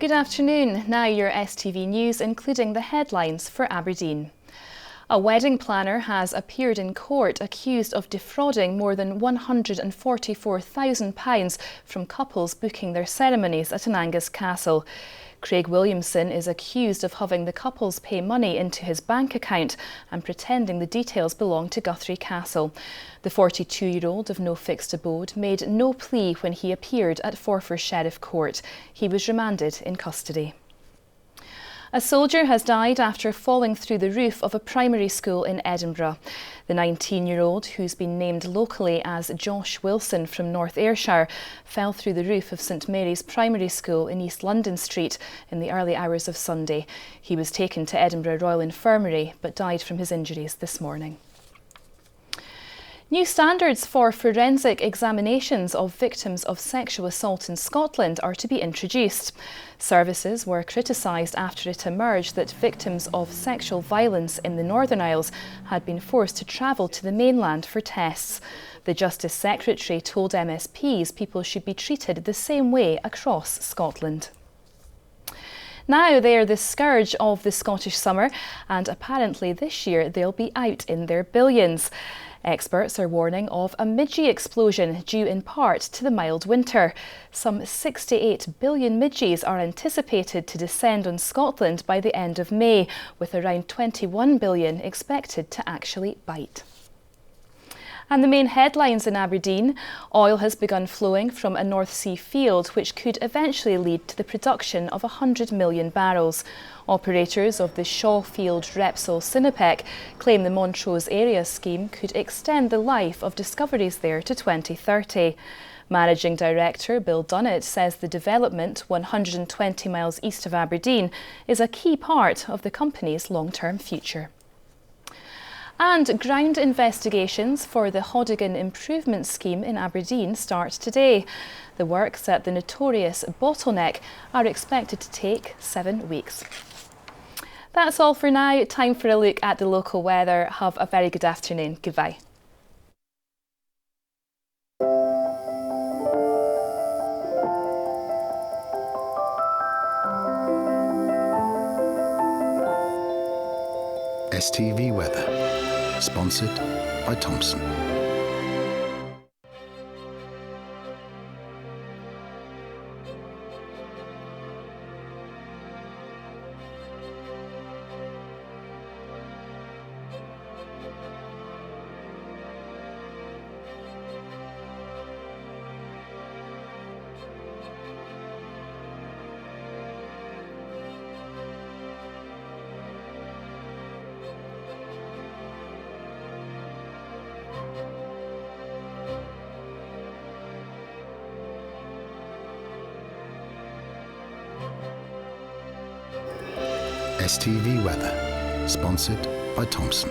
Good afternoon. Now your STV News, including the headlines for Aberdeen. A wedding planner has appeared in court accused of defrauding more than £144,000 from couples booking their ceremonies at Angus Castle. Craig Williamson is accused of having the couples pay money into his bank account and pretending the details belong to Guthrie Castle. The 42-year-old of no fixed abode made no plea when he appeared at Forfar Sheriff Court. He was remanded in custody. A soldier has died after falling through the roof of a primary school in Edinburgh. The 19-year-old, who's been named locally as Josh Wilson from North Ayrshire, fell through the roof of St Mary's Primary School in East London Street in the early hours of Sunday. He was taken to Edinburgh Royal Infirmary but died from his injuries this morning. New standards for forensic examinations of victims of sexual assault in Scotland are to be introduced. Services were criticised after it emerged that victims of sexual violence in the Northern Isles had been forced to travel to the mainland for tests. The Justice Secretary told MSPs people should be treated the same way across Scotland. Now they're the scourge of the Scottish summer, and apparently this year they'll be out in their billions. Experts are warning of a midgie explosion due in part to the mild winter. Some 68 billion midgies are anticipated to descend on Scotland by the end of May, with around 21 billion expected to actually bite. And the main headlines in Aberdeen: oil has begun flowing from a North Sea field which could eventually lead to the production of 100 million barrels. Operators of the Shaw Field Repsol Sinopec claim the Montrose area scheme could extend the life of discoveries there to 2030. Managing Director Bill Dunnett says the development, 120 miles east of Aberdeen, is a key part of the company's long-term future. And ground investigations for the Hodigan Improvement Scheme in Aberdeen start today. The works at the notorious Bottleneck are expected to take 7 weeks. That's all for now. Time for a look at the local weather. Have a very good afternoon. Goodbye. STV Weather, sponsored by Thompson. STV Weather, sponsored by Thompson.